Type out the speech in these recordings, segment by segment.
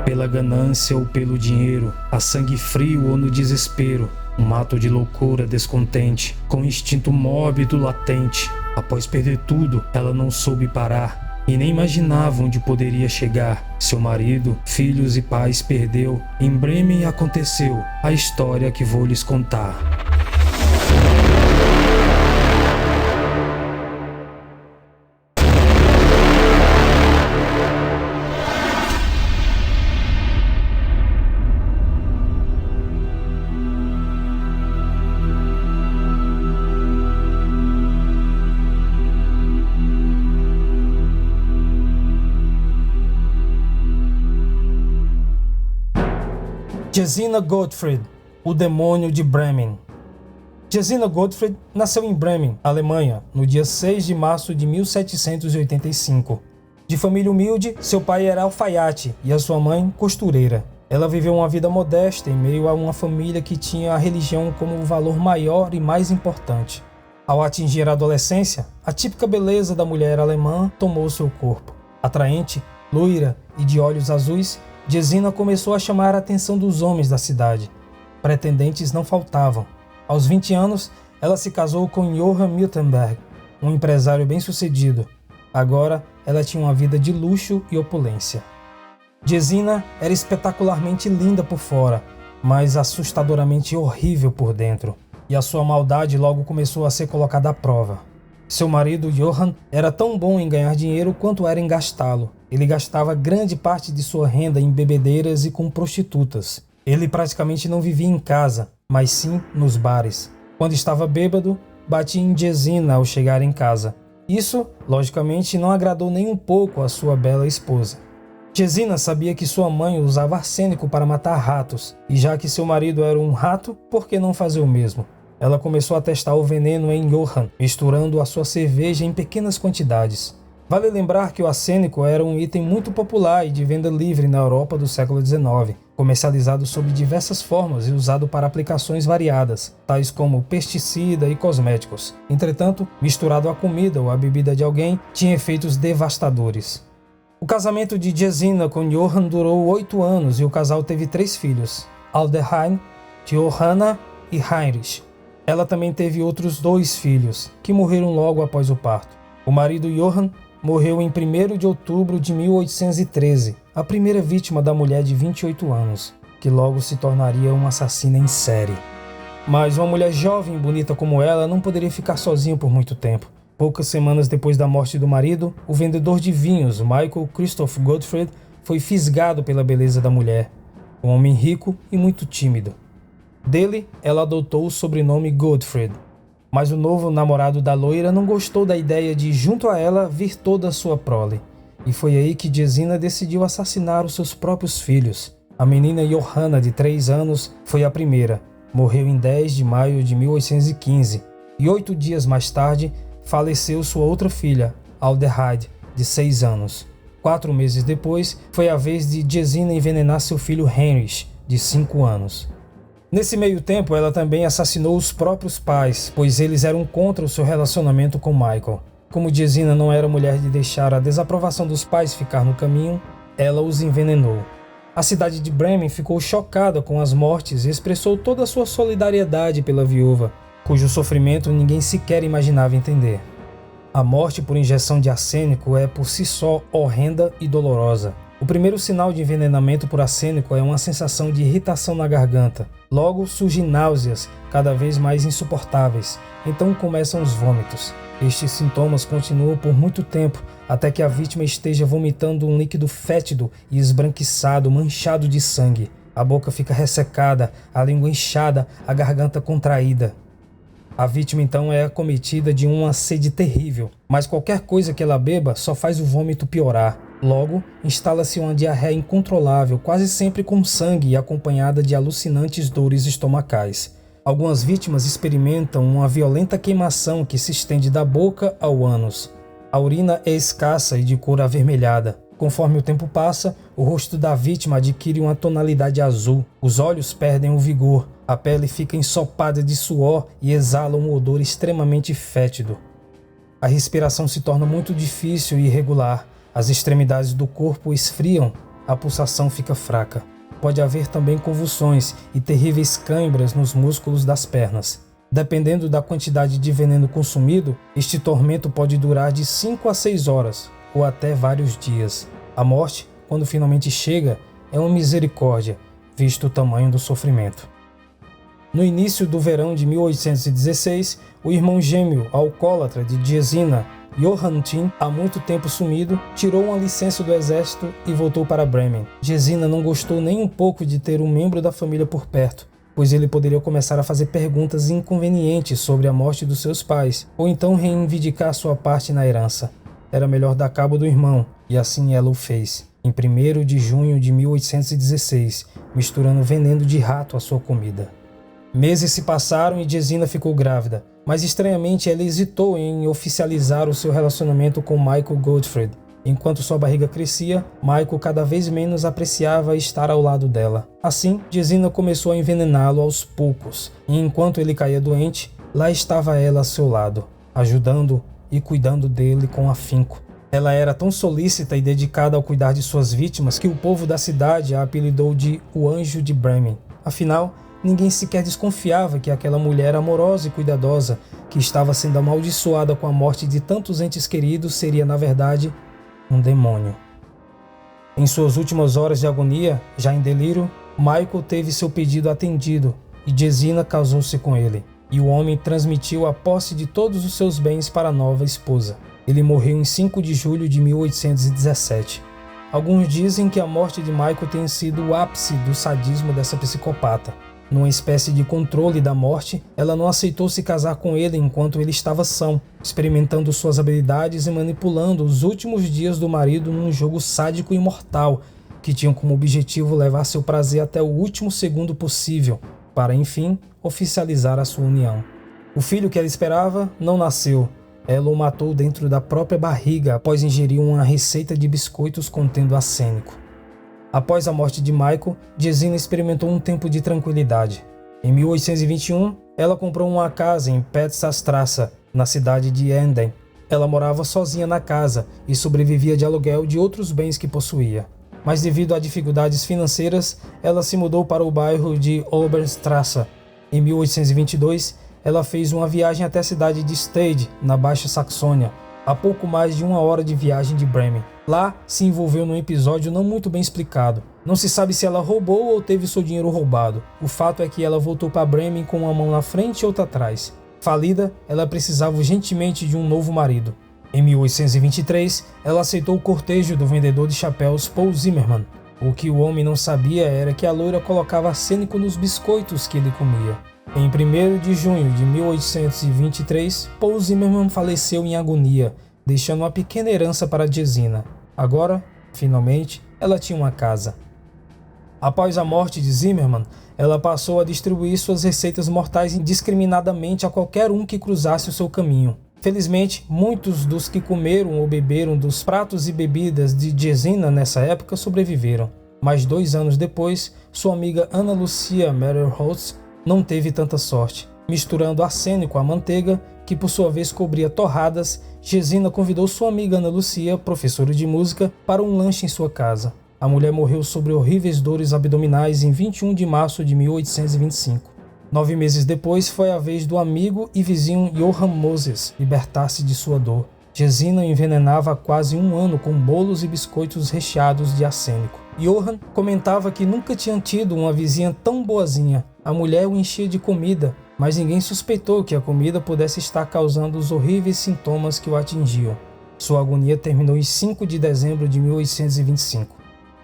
pela ganância ou pelo dinheiro, a sangue frio ou no desespero, um ato de loucura descontente, com instinto mórbido latente. Após perder tudo, ela não soube parar e nem imaginava onde poderia chegar. Seu marido, filhos e pais perdeu. Em Bremen aconteceu a história que vou lhes contar. Gesine Gottfried, o demônio de Bremen. Gesine Gottfried nasceu em Bremen, Alemanha, no dia 6 de março de 1785. De família humilde, seu pai era alfaiate e a sua mãe costureira. Ela viveu uma vida modesta em meio a uma família que tinha a religião como o valor maior e mais importante. Ao atingir a adolescência, a típica beleza da mulher alemã tomou seu corpo. Atraente, loira e de olhos azuis, Gesine começou a chamar a atenção dos homens da cidade. Pretendentes não faltavam. Aos 20 anos, ela se casou com Johann Miltenberg, um empresário bem-sucedido. Agora, ela tinha uma vida de luxo e opulência. Gesine era espetacularmente linda por fora, mas assustadoramente horrível por dentro. E a sua maldade logo começou a ser colocada à prova. Seu marido, Johann, era tão bom em ganhar dinheiro quanto era em gastá-lo. Ele gastava grande parte de sua renda em bebedeiras e com prostitutas. Ele praticamente não vivia em casa, mas sim nos bares. Quando estava bêbado, batia em Gesine ao chegar em casa. Isso, logicamente, não agradou nem um pouco a sua bela esposa. Gesine sabia que sua mãe usava arsênico para matar ratos, e já que seu marido era um rato, por que não fazer o mesmo? Ela começou a testar o veneno em Johann, misturando a sua cerveja em pequenas quantidades. Vale lembrar que o arsênico era um item muito popular e de venda livre na Europa do século XIX, comercializado sob diversas formas e usado para aplicações variadas, tais como pesticida e cosméticos. Entretanto, misturado à comida ou à bebida de alguém, tinha efeitos devastadores. O casamento de Gesine com Johann durou 8 anos e o casal teve 3 filhos, Alderheim, Johanna e Heinrich. Ela também teve outros 2 filhos, que morreram logo após o parto. O marido Johann morreu em 1º de outubro de 1813, a primeira vítima da mulher de 28 anos, que logo se tornaria uma assassina em série. Mas uma mulher jovem e bonita como ela não poderia ficar sozinha por muito tempo. Poucas semanas depois da morte do marido, o vendedor de vinhos, Michael Christoph Gottfried, foi fisgado pela beleza da mulher, um homem rico e muito tímido. Dele, ela adotou o sobrenome Gottfried. Mas o novo namorado da loira não gostou da ideia de, junto a ela, vir toda a sua prole. E foi aí que Gesine decidiu assassinar os seus próprios filhos. A menina Johanna, de 3 anos, foi a primeira. Morreu em 10 de maio de 1815. E 8 dias mais tarde, faleceu sua outra filha, Alderheim, de 6 anos. 4 meses depois, foi a vez de Gesine envenenar seu filho Heinrich, de 5 anos. Nesse meio tempo, ela também assassinou os próprios pais, pois eles eram contra o seu relacionamento com Michael. Como Gesine não era mulher de deixar a desaprovação dos pais ficar no caminho, ela os envenenou. A cidade de Bremen ficou chocada com as mortes e expressou toda a sua solidariedade pela viúva, cujo sofrimento ninguém sequer imaginava entender. A morte por injeção de arsênico é por si só horrenda e dolorosa. O primeiro sinal de envenenamento por arsênico é uma sensação de irritação na garganta. Logo surgem náuseas, cada vez mais insuportáveis. Então começam os vômitos. Estes sintomas continuam por muito tempo, até que a vítima esteja vomitando um líquido fétido e esbranquiçado, manchado de sangue. A boca fica ressecada, a língua inchada, a garganta contraída. A vítima então é acometida de uma sede terrível, mas qualquer coisa que ela beba só faz o vômito piorar. Logo, instala-se uma diarreia incontrolável, quase sempre com sangue e acompanhada de alucinantes dores estomacais. Algumas vítimas experimentam uma violenta queimação que se estende da boca ao ânus. A urina é escassa e de cor avermelhada. Conforme o tempo passa, o rosto da vítima adquire uma tonalidade azul, os olhos perdem o vigor, a pele fica ensopada de suor e exala um odor extremamente fétido. A respiração se torna muito difícil e irregular. As extremidades do corpo esfriam a pulsação fica fraca. Pode haver também convulsões e terríveis câimbras nos músculos das pernas. Dependendo da quantidade de veneno consumido, este tormento pode durar de 5 a 6 horas, ou até vários dias. A morte, quando finalmente chega, é uma misericórdia, visto o tamanho do sofrimento. No início do verão de 1816, o irmão gêmeo alcoólatra de Gesina, Johann Tim, há muito tempo sumido, tirou uma licença do exército e voltou para Bremen. Gesina não gostou nem um pouco de ter um membro da família por perto, pois ele poderia começar a fazer perguntas inconvenientes sobre a morte dos seus pais, ou então reivindicar sua parte na herança. Era melhor dar cabo do irmão, e assim ela o fez, em 1º de junho de 1816, misturando veneno de rato à sua comida. Meses se passaram e Gesina ficou grávida, mas estranhamente ela hesitou em oficializar o seu relacionamento com Michael Gottfried. Enquanto sua barriga crescia, Michael cada vez menos apreciava estar ao lado dela. Assim, Gesina começou a envenená-lo aos poucos, e enquanto ele caía doente, lá estava ela a seu lado, ajudando e cuidando dele com afinco. Ela era tão solícita e dedicada ao cuidar de suas vítimas que o povo da cidade a apelidou de o Anjo de Bremen. Afinal, ninguém sequer desconfiava que aquela mulher amorosa e cuidadosa, que estava sendo amaldiçoada com a morte de tantos entes queridos, seria, na verdade, um demônio. Em suas últimas horas de agonia, já em delírio, Michael teve seu pedido atendido e Gesina casou-se com ele, e o homem transmitiu a posse de todos os seus bens para a nova esposa. Ele morreu em 5 de julho de 1817. Alguns dizem que a morte de Michael tenha sido o ápice do sadismo dessa psicopata. Numa espécie de controle da morte, ela não aceitou se casar com ele enquanto ele estava são, experimentando suas habilidades e manipulando os últimos dias do marido num jogo sádico e mortal, que tinha como objetivo levar seu prazer até o último segundo possível, para enfim oficializar a sua união. O filho que ela esperava não nasceu. Ela o matou dentro da própria barriga após ingerir uma receita de biscoitos contendo arsênico. Após a morte de Michael, Gesina experimentou um tempo de tranquilidade. Em 1821, ela comprou uma casa em Petzstraße, na cidade de Emden. Ela morava sozinha na casa e sobrevivia de aluguel de outros bens que possuía. Mas devido a dificuldades financeiras, ela se mudou para o bairro de Oberstraße. Em 1822, ela fez uma viagem até a cidade de Stade, na Baixa Saxônia, a pouco mais de 1 hora de viagem de Bremen. Lá, se envolveu num episódio não muito bem explicado. Não se sabe se ela roubou ou teve seu dinheiro roubado. O fato é que ela voltou para Bremen com uma mão na frente e outra atrás. Falida, ela precisava urgentemente de um novo marido. Em 1823, ela aceitou o cortejo do vendedor de chapéus Paul Zimmermann. O que o homem não sabia era que a loira colocava arsênico nos biscoitos que ele comia. Em 1º de junho de 1823, Paul Zimmermann faleceu em agonia, deixando uma pequena herança para Gesina. Agora, finalmente, ela tinha uma casa. Após a morte de Zimmermann, ela passou a distribuir suas receitas mortais indiscriminadamente a qualquer um que cruzasse o seu caminho. Felizmente, muitos dos que comeram ou beberam dos pratos e bebidas de Gesina nessa época sobreviveram. Mas 2 anos depois, sua amiga Ana Lucia Meyerholz não teve tanta sorte. Misturando arsênico à manteiga, que por sua vez cobria torradas, Gesina convidou sua amiga Ana Lucia, professora de música, para um lanche em sua casa. A mulher morreu sobre horríveis dores abdominais em 21 de março de 1825. 9 meses depois, foi a vez do amigo e vizinho Johann Moses libertar-se de sua dor. Gesina envenenava há quase 1 ano com bolos e biscoitos recheados de arsênico. Johann comentava que nunca tinha tido uma vizinha tão boazinha. A mulher o enchia de comida, mas ninguém suspeitou que a comida pudesse estar causando os horríveis sintomas que o atingiam. Sua agonia terminou em 5 de dezembro de 1825.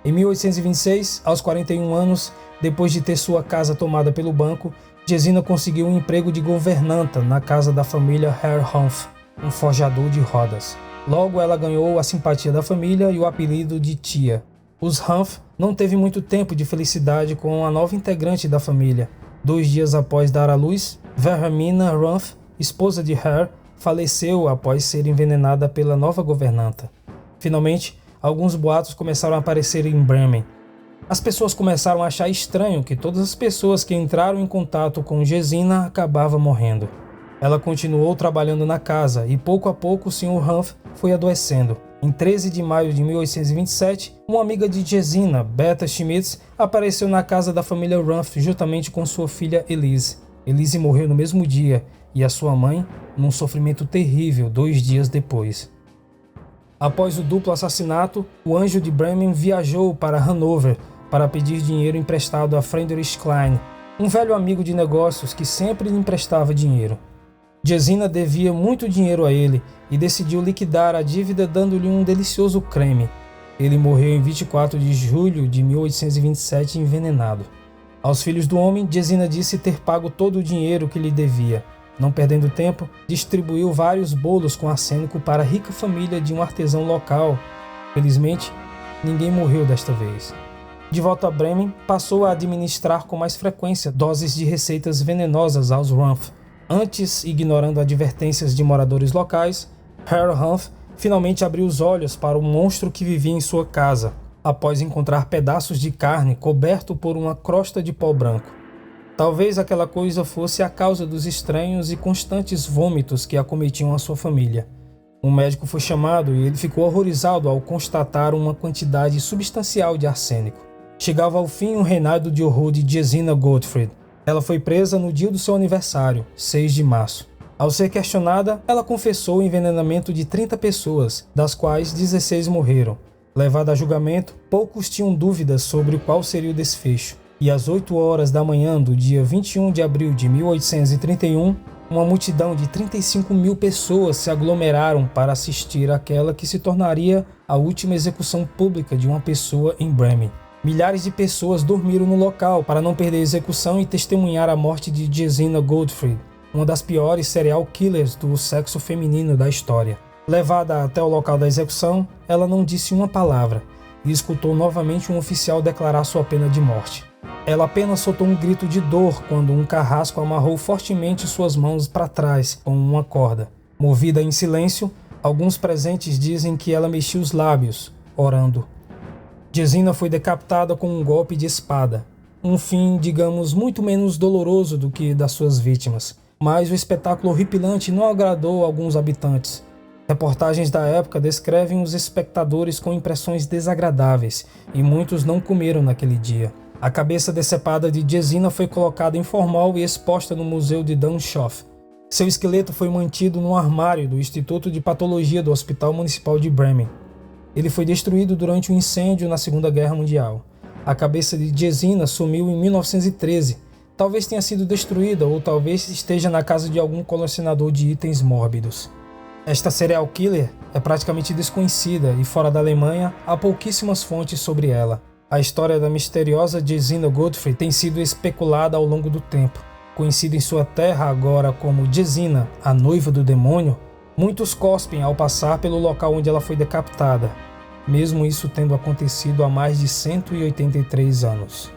Em 1826, aos 41 anos, depois de ter sua casa tomada pelo banco, Gesina conseguiu um emprego de governanta na casa da família Herrhoff, um forjador de rodas. Logo ela ganhou a simpatia da família e o apelido de tia. Os Hanf não teve muito tempo de felicidade com a nova integrante da família. 2 dias após dar à luz, Wilhelmina Hanf, esposa de Herr, faleceu após ser envenenada pela nova governanta. Finalmente, alguns boatos começaram a aparecer em Bremen. As pessoas começaram a achar estranho que todas as pessoas que entraram em contato com Gesina acabavam morrendo. Ela continuou trabalhando na casa e pouco a pouco o Sr. Hanf foi adoecendo. Em 13 de maio de 1827, uma amiga de Gesina, Berta Schmitz, apareceu na casa da família Rumpf juntamente com sua filha Elise. Elise morreu no mesmo dia e a sua mãe, num sofrimento terrível 2 dias depois. Após o duplo assassinato, o Anjo de Bremen viajou para Hanover para pedir dinheiro emprestado a Friedrich Klein, um velho amigo de negócios que sempre lhe emprestava dinheiro. Gesina devia muito dinheiro a ele e decidiu liquidar a dívida dando-lhe um delicioso creme. Ele morreu em 24 de julho de 1827 envenenado. Aos filhos do homem, Gesina disse ter pago todo o dinheiro que lhe devia. Não perdendo tempo, distribuiu vários bolos com arsênico para a rica família de um artesão local. Felizmente, ninguém morreu desta vez. De volta a Bremen, passou a administrar com mais frequência doses de receitas venenosas aos Rumpf. Antes, ignorando advertências de moradores locais, Herr Rumpf finalmente abriu os olhos para o monstro que vivia em sua casa, após encontrar pedaços de carne coberto por uma crosta de pó branco. Talvez aquela coisa fosse a causa dos estranhos e constantes vômitos que acometiam a sua família. Um médico foi chamado e ele ficou horrorizado ao constatar uma quantidade substancial de arsênico. Chegava ao fim o reinado de horror de Gesina Gottfried. Ela foi presa no dia do seu aniversário, 6 de março. Ao ser questionada, ela confessou o envenenamento de 30 pessoas, das quais 16 morreram. Levada a julgamento, poucos tinham dúvidas sobre qual seria o desfecho. E às 8 horas da manhã do dia 21 de abril de 1831, uma multidão de 35 mil pessoas se aglomeraram para assistir àquela que se tornaria a última execução pública de uma pessoa em Bremen. Milhares de pessoas dormiram no local para não perder a execução e testemunhar a morte de Gesina Gottfried, uma das piores serial killers do sexo feminino da história. Levada até o local da execução, ela não disse uma palavra e escutou novamente um oficial declarar sua pena de morte. Ela apenas soltou um grito de dor quando um carrasco amarrou fortemente suas mãos para trás com uma corda. Movida em silêncio, alguns presentes dizem que ela mexia os lábios, orando. Gesina foi decapitada com um golpe de espada, um fim, digamos, muito menos doloroso do que das suas vítimas, mas o espetáculo horripilante não agradou alguns habitantes. Reportagens da época descrevem os espectadores com impressões desagradáveis e muitos não comeram naquele dia. A cabeça decepada de Gesina foi colocada em formol e exposta no Museu de Danshof. Seu esqueleto foi mantido no armário do Instituto de Patologia do Hospital Municipal de Bremen. Ele foi destruído durante um incêndio na Segunda Guerra Mundial. A cabeça de Gesina sumiu em 1913. Talvez tenha sido destruída ou talvez esteja na casa de algum colecionador de itens mórbidos. Esta serial killer é praticamente desconhecida e fora da Alemanha há pouquíssimas fontes sobre ela. A história da misteriosa Gesina Gottfried tem sido especulada ao longo do tempo. Conhecida em sua terra agora como Gesina, a noiva do demônio, muitos cospem ao passar pelo local onde ela foi decapitada, mesmo isso tendo acontecido há mais de 183 anos.